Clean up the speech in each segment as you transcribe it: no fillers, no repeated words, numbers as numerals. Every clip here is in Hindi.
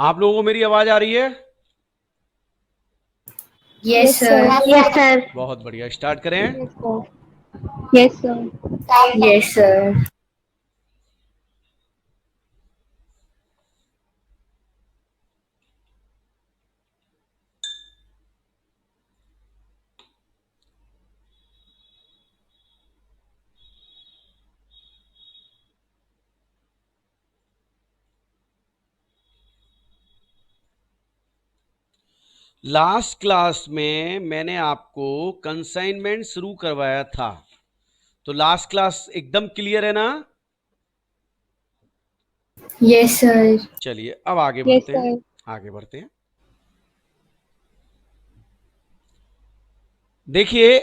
आप लोगों को मेरी आवाज आ रही है? Yes sir. Yes sir. बहुत बढ़िया, स्टार्ट करें। Yes sir. Yes sir. Last class में मैंने आपको कंसाइनमेंट शुरू करवाया था, तो लास्ट क्लास एकदम क्लियर है ना? Yes sir. चलिए अब आगे यस बढ़ते हैं, सर। आगे बढ़ते हैं। देखिए,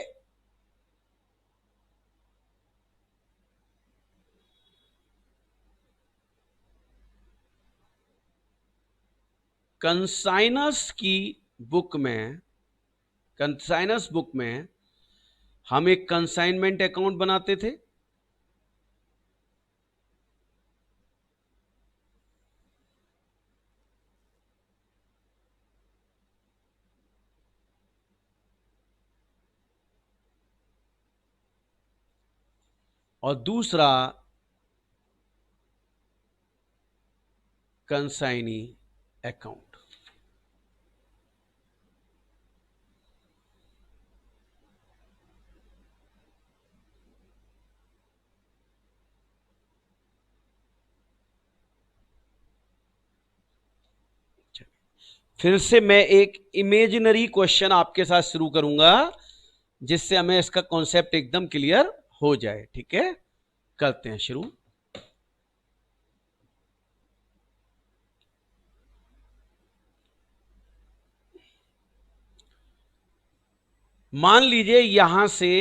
कंसाइनर्स की बुक में, कंसाइनर्स बुक में हम एक कंसाइनमेंट अकाउंट बनाते थे। और दूसरा कंसाइनी अकाउंट। फिर से मैं एक इमेजिनरी क्वेश्चन आपके साथ शुरू करूंगा, जिससे हमें इसका कॉन्सेप्ट एकदम क्लियर हो जाए। ठीक है, करते हैं शुरू। मान लीजिए यहां से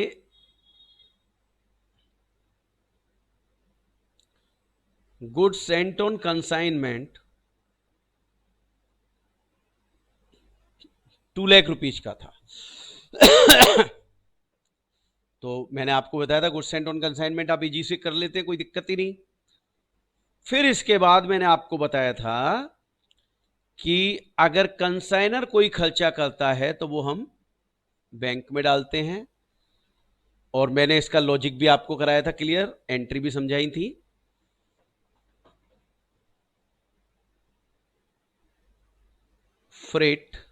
goods Saint on consignment 2 lakh rupees का था। तो मैंने आपको बताया था गुड्स सेंट ऑन कंसाइनमेंट आप इजी से कर लेते हैं, कोई दिक्कत ही नहीं। फिर इसके बाद मैंने आपको बताया था कि अगर कंसाइनर कोई खर्चा करता है तो वो हम बैंक में डालते हैं, और मैंने इसका लॉजिक भी आपको कराया था क्लियर, एंट्री भी समझाई थी। फ्रेट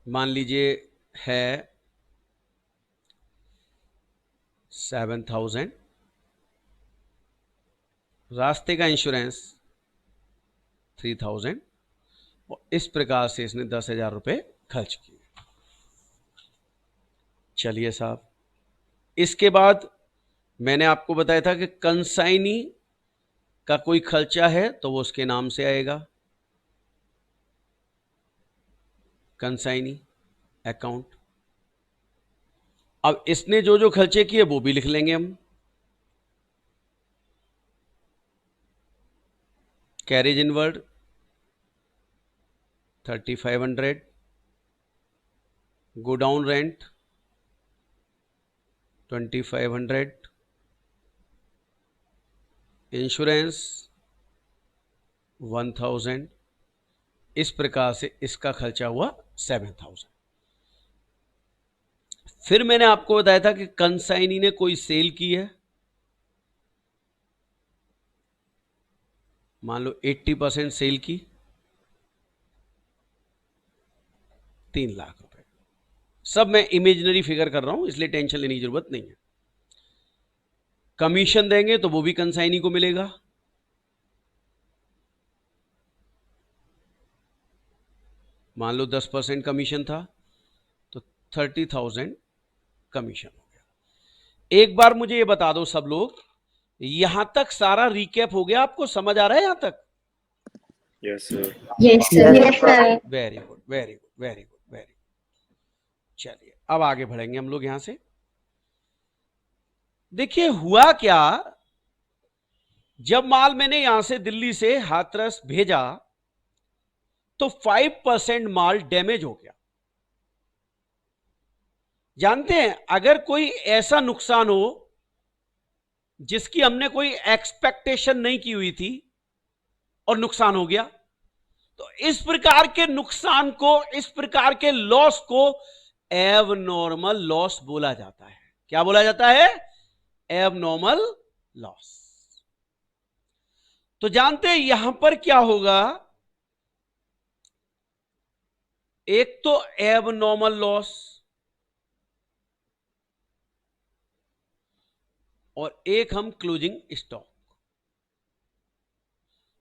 मान लीजिए है 7,000, रास्ते का इंश्योरेंस 3,000, और इस प्रकार से इसने 10,000 रुपए खर्च किए। चलिए साहब, इसके बाद मैंने आपको बताया था कि कंसाइनी का कोई खर्चा है तो वो उसके नाम से आएगा, कंसाइनी अकाउंट। अब इसने जो जो खर्चे किए वो भी लिख लेंगे हम। Carriage inward 3,500, godown rent 2,500, insurance 1,000। इस प्रकार से इसका खर्चा हुआ 7,000। फिर मैंने आपको बताया था कि कंसाइनी ने कोई सेल की है, मान लो 80% सेल की, 3 लाख रुपए। सब मैं इमेजिनरी फिगर कर रहा हूं, इसलिए टेंशन लेने की जरूरत नहीं है। कमीशन देंगे तो वो भी कंसाइनी को मिलेगा, मान लो 10% कमीशन था तो 30,000 कमीशन हो गया। एक बार मुझे ये बता दो सब लोग, यहां तक सारा रिकैप हो गया? आपको समझ आ रहा है यहां तक? Yes sir. Yes sir. Yes sir. Very good, very good, very good, very good. चलिए अब आगे बढ़ेंगे हम लोग यहां से। देखिए हुआ क्या, जब माल मैंने यहां से दिल्ली से हाथरस भेजा तो 5% माल डैमेज हो गया। जानते हैं, अगर कोई ऐसा नुकसान हो जिसकी हमने कोई एक्सपेक्टेशन नहीं की हुई थी, और नुकसान हो गया। तो इस प्रकार के नुकसान को, इस प्रकार के लॉस को एबनॉर्मल लॉस बोला जाता है। क्या बोला जाता है? Abnormal loss. तो जानते हैं यहां पर क्या होगा? एक तो एबनॉर्मल लॉस और एक हम क्लोजिंग स्टॉक,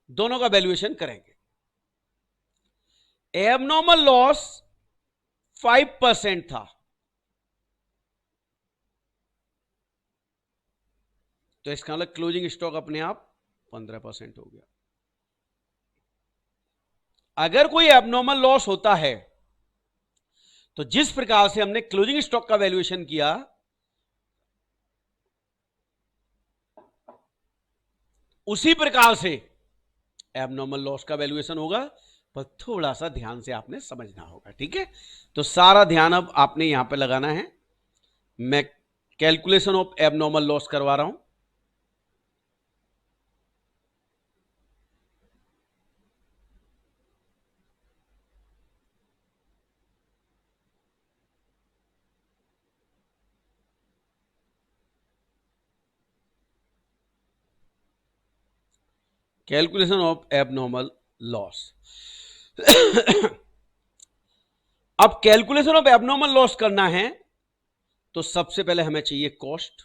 दोनों का वैल्यूएशन करेंगे। एबनॉर्मल लॉस 5% था, तो इसका मतलब क्लोजिंग स्टॉक अपने आप 15% हो गया। अगर कोई एबनॉर्मल लॉस होता है तो जिस प्रकार से हमने क्लोजिंग स्टॉक का वैल्यूएशन किया, उसी प्रकार से एबनॉर्मल लॉस का वैल्यूएशन होगा, पर थोड़ा सा ध्यान से आपने समझना होगा। ठीक है, तो सारा ध्यान अब आपने यहां पे लगाना है। मैं कैलकुलेशन ऑफ एबनॉर्मल लॉस करवा रहा हूं। Calculation of abnormal loss. अब कैलकुलेशन ऑफ एबनॉर्मल लॉस करना है तो सबसे पहले हमें चाहिए कॉस्ट।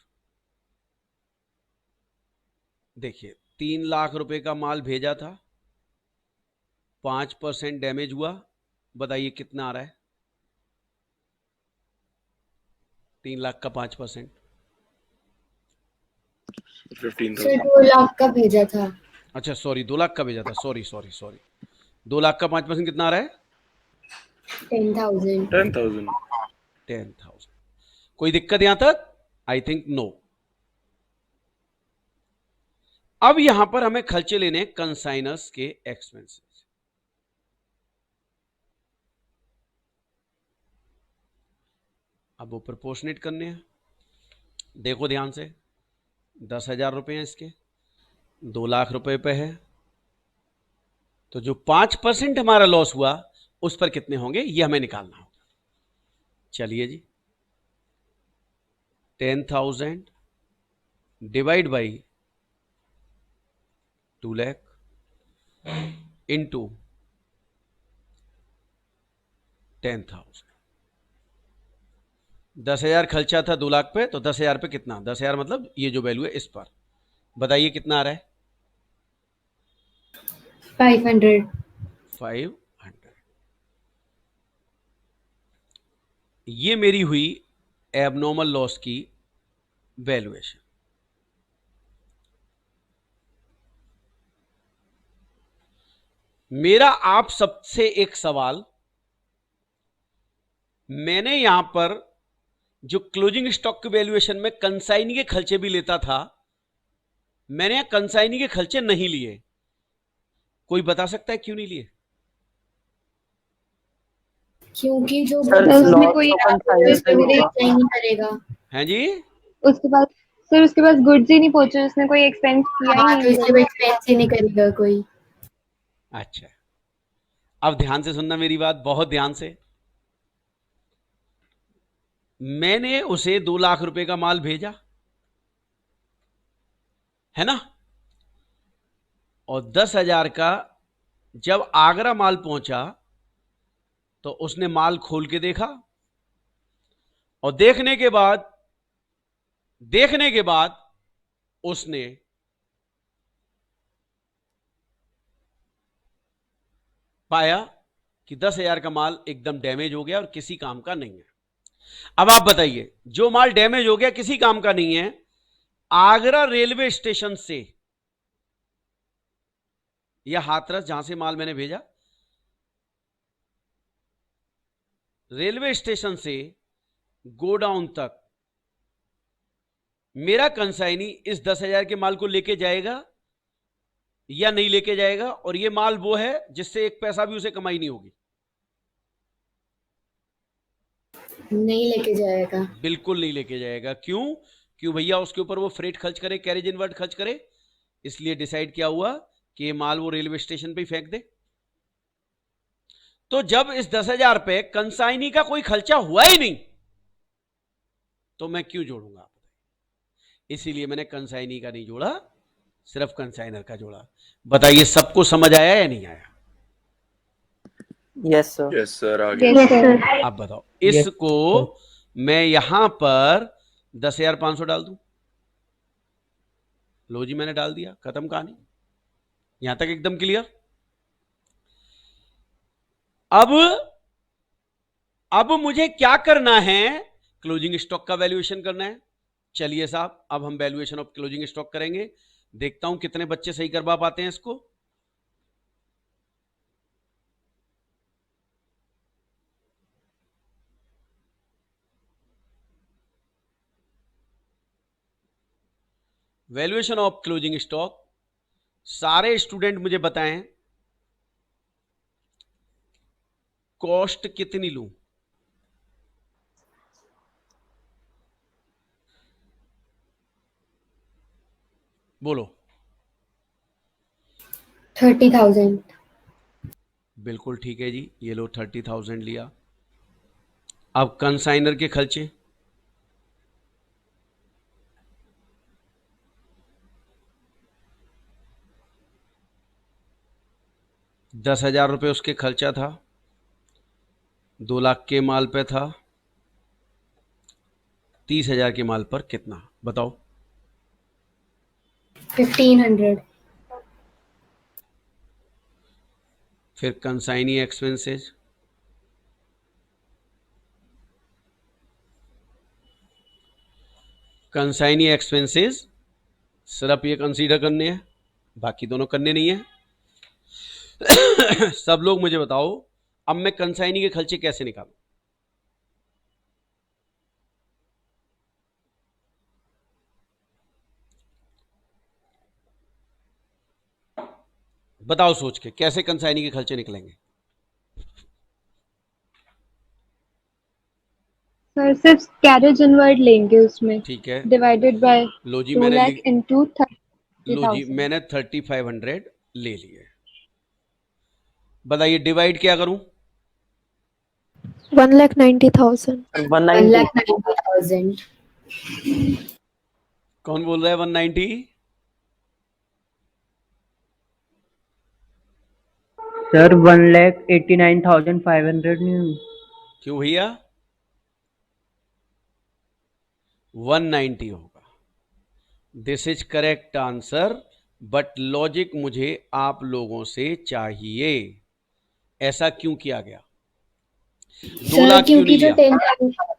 देखिए 3 लाख रुपए का माल भेजा था, 5% डैमेज हुआ, बताइए कितना आ रहा है? 3 लाख का 5%। 15,000. सर 2 लाख का भेजा था। अच्छा सॉरी, 2 लाख का भेजा था, सॉरी सॉरी सॉरी। 2 लाख का 5% कितना आ रहा है? 10,000। 10,000. 10,000। कोई दिक्कत यहां तक? I think no. अब यहां पर हमें खर्चे लेने कंसाइनर्स के एक्सपेंसेस। अब वो प्रोपोर्शनेट करने हैं। देखो ध्यान से, 10,000 रुपए हैं इसके, 2 लाख रुपए पे है, तो जो 5% हमारा लॉस हुआ उस पर कितने होंगे ये हमें निकालना होगा। चलिए जी, 10,000 डिवाइड बाई 2 लाख इंटू 10,000। 10,000 खर्चा था 2 लाख पे, तो 10,000 पे कितना? 10,000 मतलब ये जो वैल्यू है इस पर, बताइए कितना आ रहा है? 500। 500। ये मेरी हुई एबनॉर्मल लॉस की वैल्यूएशन। मेरा आप सबसे एक सवाल, मैंने यहां पर जो क्लोजिंग स्टॉक की वैल्यूएशन में कंसाइनी के खर्चे भी लेता था, मैंने यहां कंसाइनी के खर्चे नहीं लिए। कोई बता सकता है क्यों नहीं लिए? क्योंकि जो सर, उसमें कोई नहीं करेगा। हैं जी? उसके पास सर उसके पास गुड्स ही नहीं पहुंचे, उसने कोई एक्सपेंस किया ही हाँ, नहीं तो इसलिए एक्सपेंस ही नहीं करेगा कोई। अच्छा, अब ध्यान से सुनना मेरी बात, बहुत ध्यान से। मैंने उसे 2 लाख रुपए का माल भेजा, है ना, और 10,000 का जब आगरा माल पहुंचा तो उसने माल खोल के देखा, और देखने के बाद उसने पाया कि 10,000 का माल एकदम डैमेज हो गया और किसी काम का नहीं है। अब आप बताइए, जो माल डैमेज हो गया, किसी काम का नहीं है, आगरा रेलवे स्टेशन से या हाथरस जहां से माल मैंने भेजा, रेलवे स्टेशन से गोडाउन तक मेरा कंसाइनी इस 10,000 के माल को लेके जाएगा या नहीं लेके जाएगा? और ये माल वो है जिससे एक पैसा भी उसे कमाई नहीं होगी। नहीं लेके जाएगा। बिल्कुल नहीं लेके जाएगा। क्यों भैया? उसके ऊपर वो फ्रेट खर्च करे, कैरेज इनवर्ट खर्च करे। इसलिए डिसाइड क्या हुआ कि ये माल वो रेलवे स्टेशन पे ही फेंक दे? तो जब इस 10,000 पे कंसाइनी का कोई खर्चा हुआ ही नहीं तो मैं क्यों जोड़ूंगा? आप इसीलिए मैंने कंसाइनी का नहीं जोड़ा, सिर्फ कंसाइनर का जोड़ा। बताइए सबको समझ आया या नहीं आया? Yes sir. Yes, sir. आगे. Yes, sir. अब बताओ, इसको मैं यहां पर 10,500 डाल दूं? लो जी, मैंने डाल दिया, खत्म कहानी। यहां तक एकदम क्लियर? अब मुझे क्या करना है? क्लोजिंग स्टॉक का वैल्यूएशन करना है। चलिए साहब, अब हम वैल्यूएशन ऑफ क्लोजिंग स्टॉक करेंगे। देखता हूं कितने बच्चे सही करवा पाते हैं इसको। वैल्यूएशन ऑफ क्लोजिंग स्टॉक, सारे स्टूडेंट मुझे बताएं कॉस्ट कितनी लूं? बोलो। 30,000। बिल्कुल ठीक है जी, ये लो 30,000 लिया। अब कंसाइनर के खर्चे, ₹10,000 उसके खर्चा था, 2 लाख के माल पे था, 30,000 के माल पर कितना? बताओ। 1,500। फिर कंसाइनी एक्सपेंसेस, कंसाइनी एक्सपेंसेस सिर्फ ये कंसीडर करने हैं, बाकी दोनों करने नहीं है। सब लोग मुझे बताओ, अब मैं कंसाइनी के खर्चे कैसे निकालूं? बताओ सोच के, कैसे कंसाइनी के खर्चे निकलेंगे? सर सिर्फ कैरेज इनवर्ड लेंगे उसमें, ठीक है, डिवाइडेड बाय लो जी 2 मैंने लाख इंटू लो जी 30,000। मैंने 3,500 ले लिए। बताइए डिवाइड क्या करूं? 1,90,000। 190। 1,90,000। कौन बोल रहा है 190? सर 1,89,500 नहीं? क्यों भैया? 190 होगा। This is correct answer, but logic मुझे आप लोगों से चाहिए। ऐसा क्यों किया गया? 2 सर लाख क्यों क्योंकि नहीं जो लिया? 10,000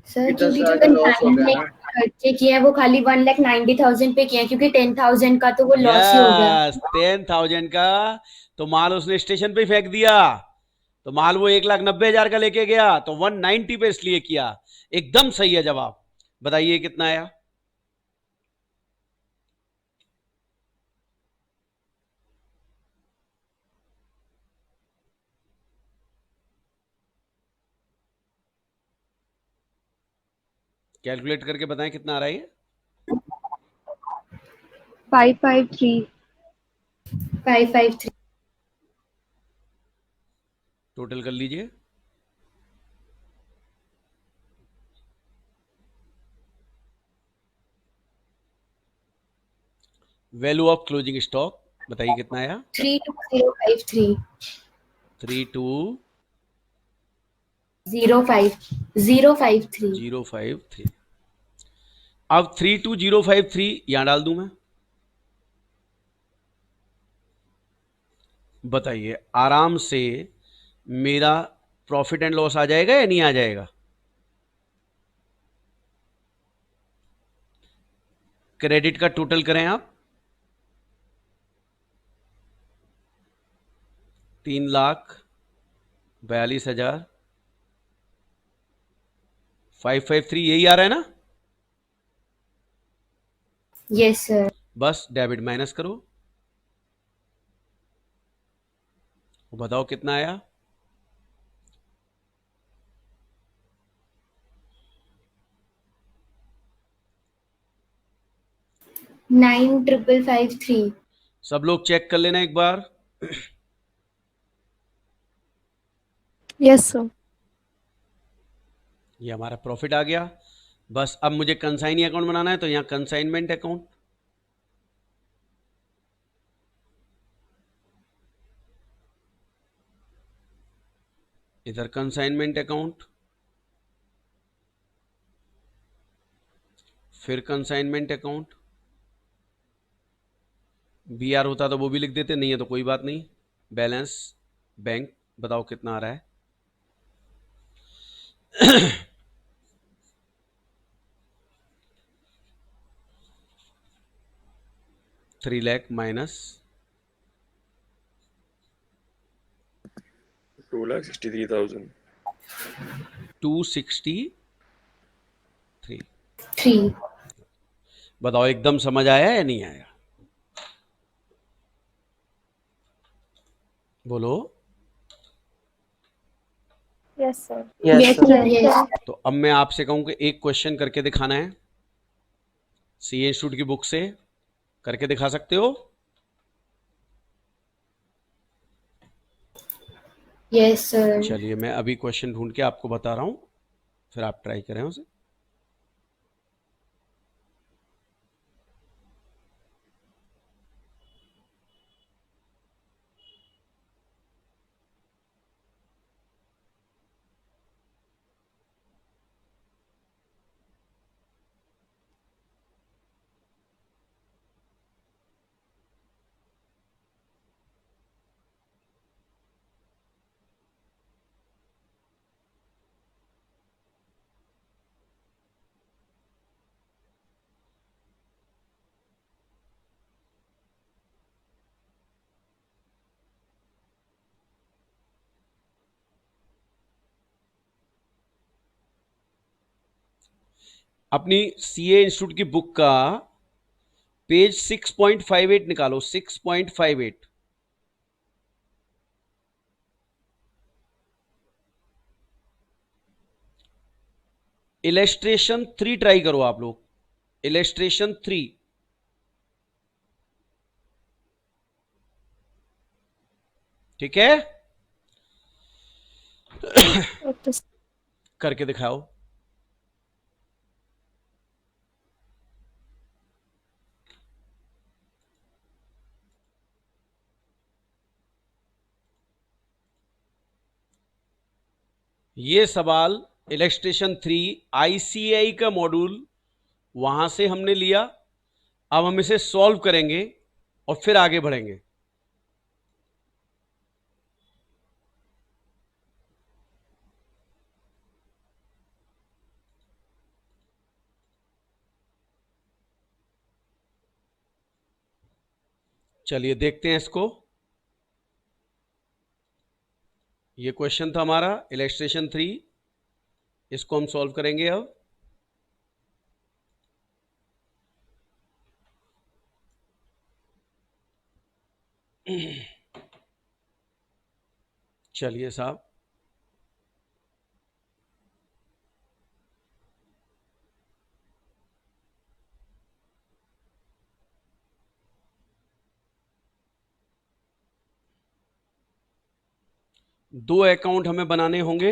सर क्योंकि जो कंसाइनर ने खर्चे किए हैं वो खाली 1,90,000 पे किए हैं, क्योंकि 10,000 का तो वो लॉस ही हो गया। यस, 10,000 का तो माल उसने स्टेशन पे ही फेंक दिया, तो माल वो 1,90,000 का लेके गया, तो 190 पे इसलिए किया। एकदम सही है जवाब। बताइए कितना आया? कैलकुलेट करके बताएं कितना आ रहा है ये? 553। 553। टोटल कर लीजिए। वैल्यू ऑफ क्लोजिंग स्टॉक बताइए कितना आया? 32,053। 32,053। 053। अब 32,053 यहां डाल दूं मैं? बताइए, आराम से मेरा प्रॉफिट एंड लॉस आ जाएगा या नहीं आ जाएगा? क्रेडिट का टोटल करें आप, 3,42,000 553 यही आ रहा है ना? Yes sir. बस डेबिट माइनस करो, बताओ कितना आया? $9,553। सब लोग चेक कर लेना एक बार। Yes sir. ये हमारा प्रॉफिट आ गया। बस अब मुझे कंसाइनी अकाउंट बनाना है, तो यहां कंसाइनमेंट अकाउंट, इधर कंसाइनमेंट अकाउंट, फिर कंसाइनमेंट अकाउंट। बी आर होता तो वो भी लिख देते, नहीं है तो कोई बात नहीं। बैलेंस बैंक, बताओ कितना आ रहा है। 3 लाख माइनस 2,63,000. 263। 3. बताओ एकदम समझ आया या नहीं आया? बोलो। Yes sir. Yes, sir. Yes. तो अब मैं आपसे कहूं कि एक क्वेश्चन करके दिखाना है, सीए इंस्टीट्यूट की बुक से करके दिखा सकते हो? Yes, sir. चलिए मैं अभी क्वेश्चन ढूंढ के आपको बता रहा हूं, फिर आप ट्राई करें उसे। अपनी सीए इंस्टीट्यूट की बुक का पेज 6.58 निकालो, 6.58। इलेस्ट्रेशन 3 ट्राई करो आप लोग, इलेस्ट्रेशन 3। ठीक है, ओके। करके दिखाओ। ये सवाल इलेस्ट्रेशन 3 आईसीआई का मॉड्यूल वहां से हमने लिया। अब हम इसे सॉल्व करेंगे और फिर आगे बढ़ेंगे। चलिए देखते हैं इसको। ये क्वेश्चन था हमारा इलेस्ट्रेशन 3, इसको हम सॉल्व करेंगे अब। चलिए साहब, दो अकाउंट हमें बनाने होंगे।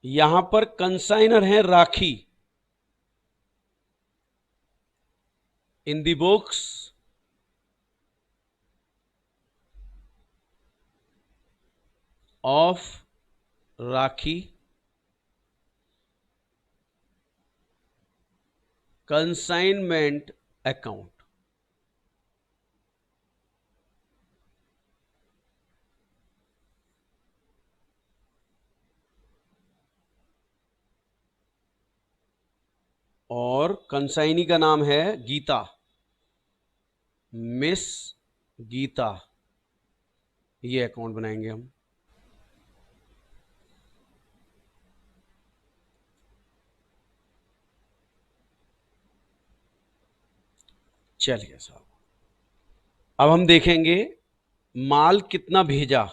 यहां पर कंसाइनर है Rakhi, in the books of Rakhi consignment account. और कंसाइनी का नाम है गीता, मिस गीता। ये अकाउंट बनाएंगे हम। चलिए साहब, अब हम देखेंगे माल कितना भेजा।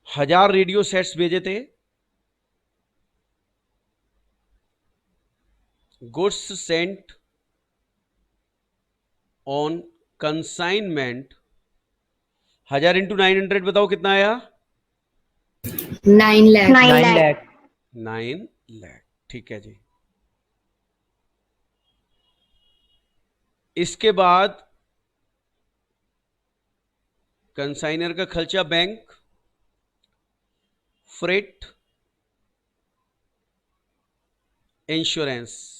1000 रेडियो सेट्स भेजे थे, goods Saint on consignment 1000 into 900 बताओ कितना आया? 9 lakh. 9 lakh. 9 लाख। ठीक है जी। इसके बाद कंसाइनर का खर्चा, बैंक, फ्रेट, इंश्योरेंस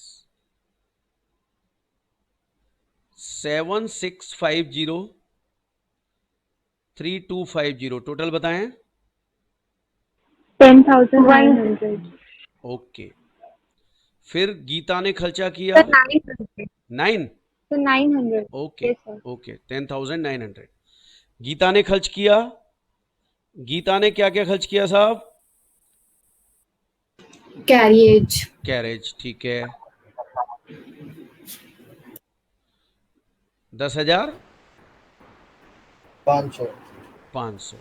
7650 3250 टोटल बताएं। 10,900. ओके। फिर गीता ने खर्चा किया 900. 9। So 900. Okay Yes, sir. Okay 10,900 Geeta ने खर्च किया। गीता ने क्या क्या खर्च किया साहब? Carriage. कैरेज, ठीक है। 10,000 500।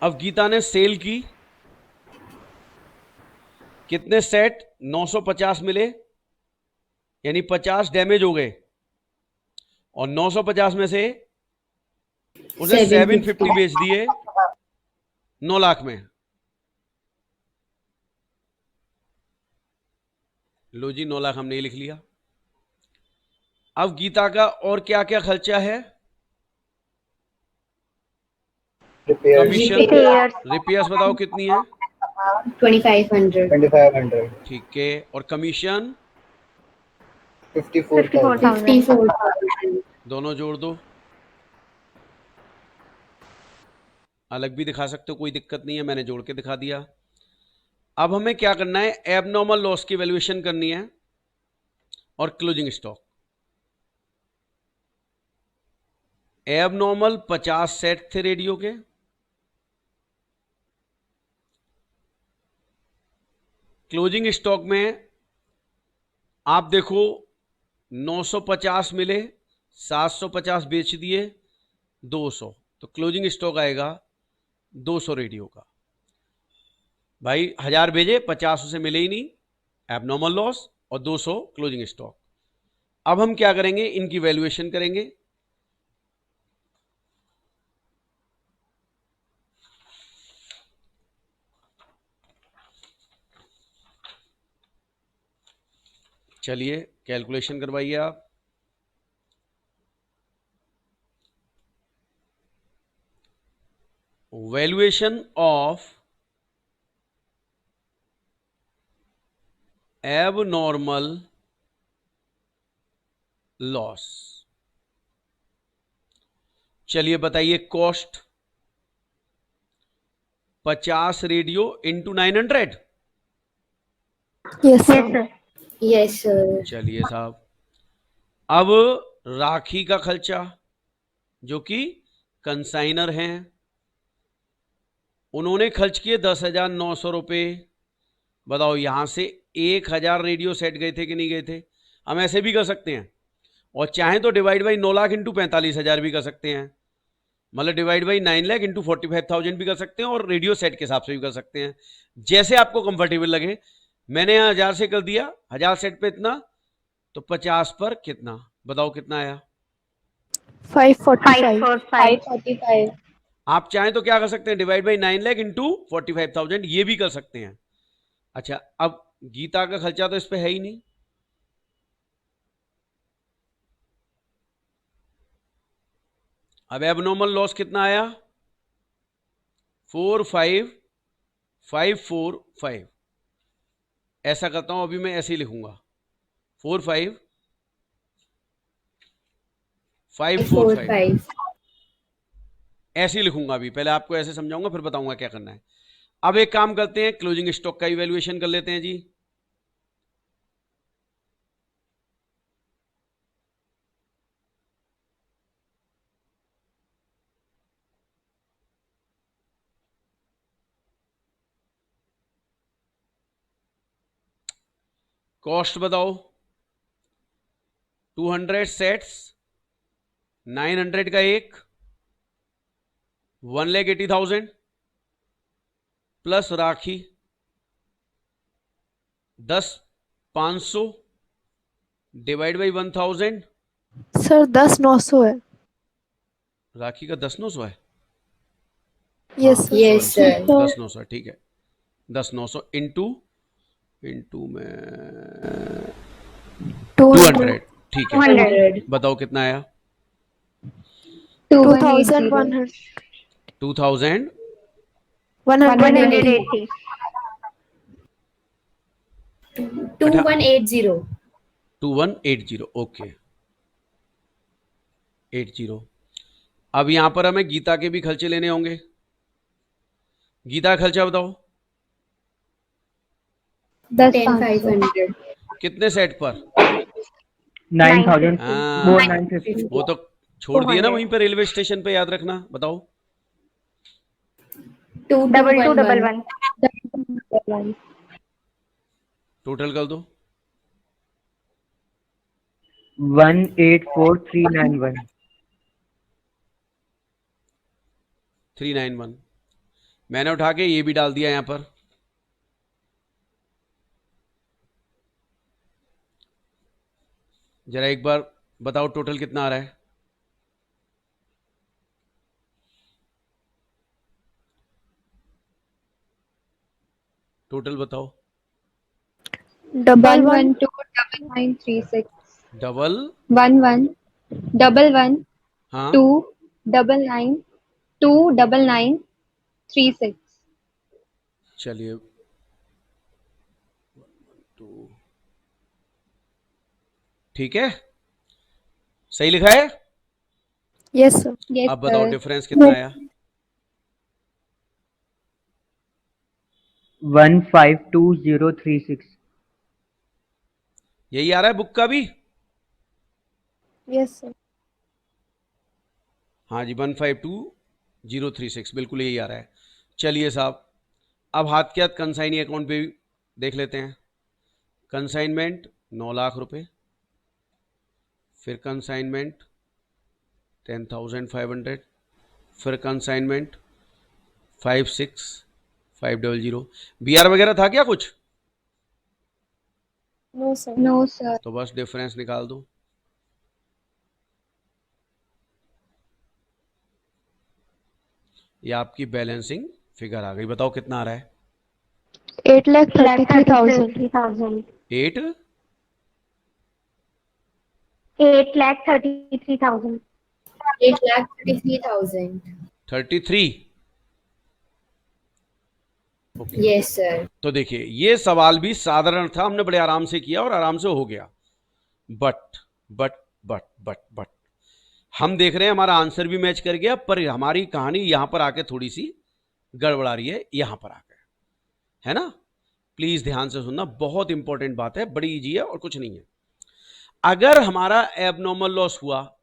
अब गीता ने सेल की, कितने सेट? 950 मिले, यानी 50 डैमेज हो गए, और 950 में से उसने 750 बेच दिए 9 लाख में। लो जी 9 लाख हमने लिख लिया। अब गीता का और क्या क्या खर्चा है? कमीशन, रिपेयर्स बताओ कितनी है? 2500. ठीक है। और कमीशन 54,000. 54,000. दोनों जोड़ दो, अलग भी दिखा सकते हो, कोई दिक्कत नहीं है, मैंने जोड़ के दिखा दिया। अब हमें क्या करना है? एबनॉर्मल लॉस की वैल्यूएशन करनी है और क्लोजिंग स्टॉक। एबनॉर्मल 50 सेट थे रेडियो के, क्लोजिंग स्टॉक में आप देखो 950 मिले, 750 बेच दिए, 200, तो क्लोजिंग स्टॉक आएगा 200 रेडियो का। भाई 1000 भेजे, 50 उसे मिले ही नहीं, एबनॉर्मल लॉस, और 200 क्लोजिंग स्टॉक। अब हम क्या करेंगे? इनकी वैल्यूएशन करेंगे। चलिए कैलकुलेशन करवाइए आप। Valuation of abnormal loss. चलिए बताइए, cost 50 radio into 900। Yes, sir. Yes, sir. चलिए साहब, अब राखी का खर्चा, जो कि कंसाइनर हैं, उन्होंने खर्च किए 10,900 रुपये। बताओ यहां से 1,000 रेडियो सेट गए थे कि नहीं गए थे? हम ऐसे भी कर सकते हैं, और चाहें तो डिवाइड बाई 9 लाख इंटू 45,000 भी कर सकते हैं, मतलब डिवाइड बाई 9 लाख इंटू 45,000 भी कर सकते हैं, और रेडियो सेट के हिसाब से भी कर सकते हैं, जैसे आपको कंफर्टेबल लगे। मैंने यहाँ 1000 से कर दिया, 1000 सेट पे इतना, तो 50 पर कितना? बताओ कितना आया? 545. आप चाहें तो क्या कर सकते हैं? डिवाइड बाई 9 लाख इंटू 45,000, ये भी कर सकते हैं। अच्छा, अब गीता का खर्चा तो इस पे है ही नहीं, अब एबनॉर्मल लॉस कितना आया? 45,545। ऐसा करता हूं, अभी मैं ऐसे ही लिखूंगा 45,545, ऐसे ही लिखूंगा। अभी पहले आपको ऐसे समझाऊंगा, फिर बताऊंगा क्या करना है। अब एक काम करते हैं, क्लोजिंग स्टॉक का इवैल्यूएशन कर लेते हैं जी। कॉस्ट बताओ, 200 सेट्स, 900 का एक, 1,80,000 plus rakhi 10 500 divide by 1000। Sir 10,900 है। राखी का 10,900 है। यस हाँ, सर। Yes, sorry, sir. 10,900 ठीक है। 10,900 इंटू में 200 200 ठीक है। 100. बताओ कितना आया? 2180 2100 180. 2180. 2180 ओके 80। अब यहां पर हमें गीता के भी खर्चे लेने होंगे। गीता का खर्चा बताओ 10,500. कितने सेट पर? 9,000 हाँ, more 950 वो तो छोड़ दिया ना वहीं पे रेलवे स्टेशन पे, याद रखना। बताओ 2211. टोटल कर दो। 184,391 391 मैंने उठा के ये भी डाल दिया यहां पर। जरा एक बार बताओ टोटल कितना आ रहा है? टोटल बताओ। 1129936 डबल 1111 हाँ 299 चलिए 2 ठीक है, सही लिखा है। Yes sir. Yes, अब बताओ sir. डिफरेंस कितना आया? 152036 यही आ रहा है बुक का भी? Yes sir. हाँ जी 152036 बिल्कुल यही आ रहा है। चलिए साहब, अब हाथ के हाथ कंसाइनी अकाउंट पे भी देख लेते हैं। कंसाइनमेंट 9 लाख रुपए, फिर कंसाइनमेंट 10,500, फिर कंसाइनमेंट 56,500। बीआर वगैरह था क्या कुछ? No sir. No, sir. तो बस डिफरेंस निकाल दो। ये आपकी बैलेंसिंग फिगर आ गई। बताओ कितना आ रहा है? 8,33,000 8 8,33,000 8,33,000. 33 ओके। Yes, sir. तो देखिए ये सवाल भी साधारण था, हमने बड़े आराम से किया और आराम से हो गया। But but but but but हम देख रहे हैं हमारा आंसर भी मैच कर गया, पर हमारी कहानी यहां पर आके थोड़ी सी गड़बड़ा रही है। यहां पर आकर, है ना? प्लीज ध्यान से सुनना, बहुत इंपॉर्टेंट बात है, बड़ी इजी है और कुछ नहीं है। अगर हमारा एबनॉर्मल लॉस हुआ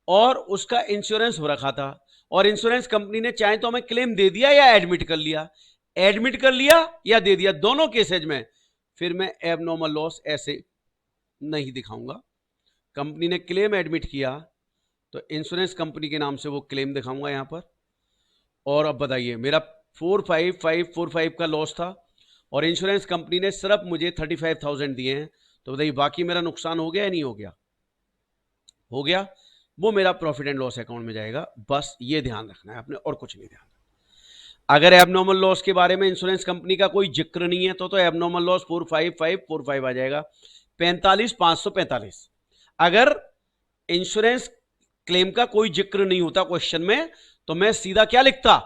और उसका इंश्योरेंस हो रखा था और इंश्योरेंस कंपनी ने चाहे तो हमें क्लेम दे दिया या एडमिट कर लिया, एडमिट कर लिया या दे दिया, दोनों केसेज में फिर मैं एबनॉर्मल लॉस ऐसे नहीं दिखाऊंगा। कंपनी ने क्लेम एडमिट किया तो इंश्योरेंस कंपनी के नाम से वो क्लेम दिखाऊंगा यहां पर। और अब बताइए, मेरा 45545 का लॉस था और इंश्योरेंस कंपनी ने सिर्फ मुझे 35,000 दिए हैं, तो बताइए बाकी मेरा नुकसान हो गया या नहीं हो गया? हो गया। वो मेरा प्रॉफिट एंड लॉस अकाउंट में जाएगा। बस ये ध्यान रखना है आपने, और कुछ नहीं ध्यान। अगर एबनॉर्मल लॉस के बारे में इंश्योरेंस कंपनी का कोई जिक्र नहीं है तो एबनॉर्मल लॉस 45545 आ जाएगा, 45,545। अगर इंश्योरेंस क्लेम का कोई जिक्र नहीं होता क्वेश्चन में तो मैं सीधा क्या लिखता?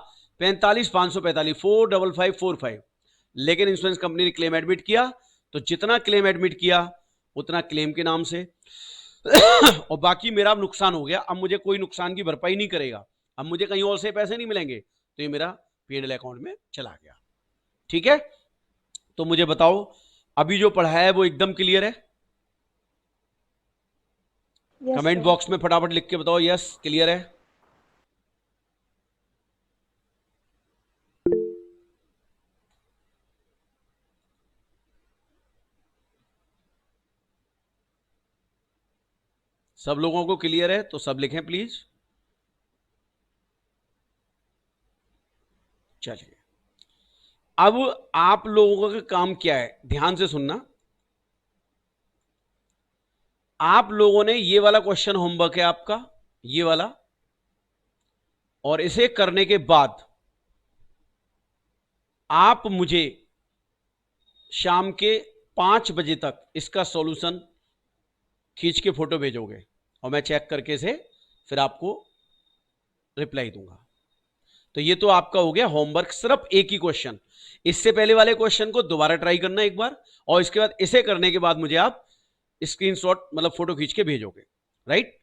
45,545, 45545। लेकिन इंश्योरेंस कंपनी ने क्लेम एडमिट किया तो जितना क्लेम एडमिट किया उतना क्लेम के नाम से और बाकी मेरा नुकसान हो गया। अब मुझे कोई नुकसान की भरपाई नहीं करेगा, अब मुझे कहीं और से पैसे नहीं मिलेंगे, तो ये मेरा पीएनएल अकाउंट में चला गया। ठीक है, तो मुझे बताओ अभी जो पढ़ा है वो एकदम क्लियर है? Yes comment sir. बॉक्स में फटाफट लिख के बताओ यस क्लियर है। सब लोगों को क्लियर है तो सब लिखें प्लीज। चलिए, अब आप लोगों का काम क्या है, ध्यान से सुनना। आप लोगों ने ये वाला क्वेश्चन होमवर्क है आपका, ये वाला, और इसे करने के बाद आप मुझे शाम के 5 बजे तक इसका सॉल्यूशन खींच के फोटो भेजोगे और मैं चेक करके इसे फिर आपको रिप्लाई दूंगा। तो ये तो आपका हो गया होमवर्क, सिर्फ एक ही क्वेश्चन। इससे पहले वाले क्वेश्चन को दोबारा ट्राई करना एक बार, और इसके बाद इसे करने के बाद मुझे आप स्क्रीनशॉट मतलब फोटो खींच के भेजोगे, राइट।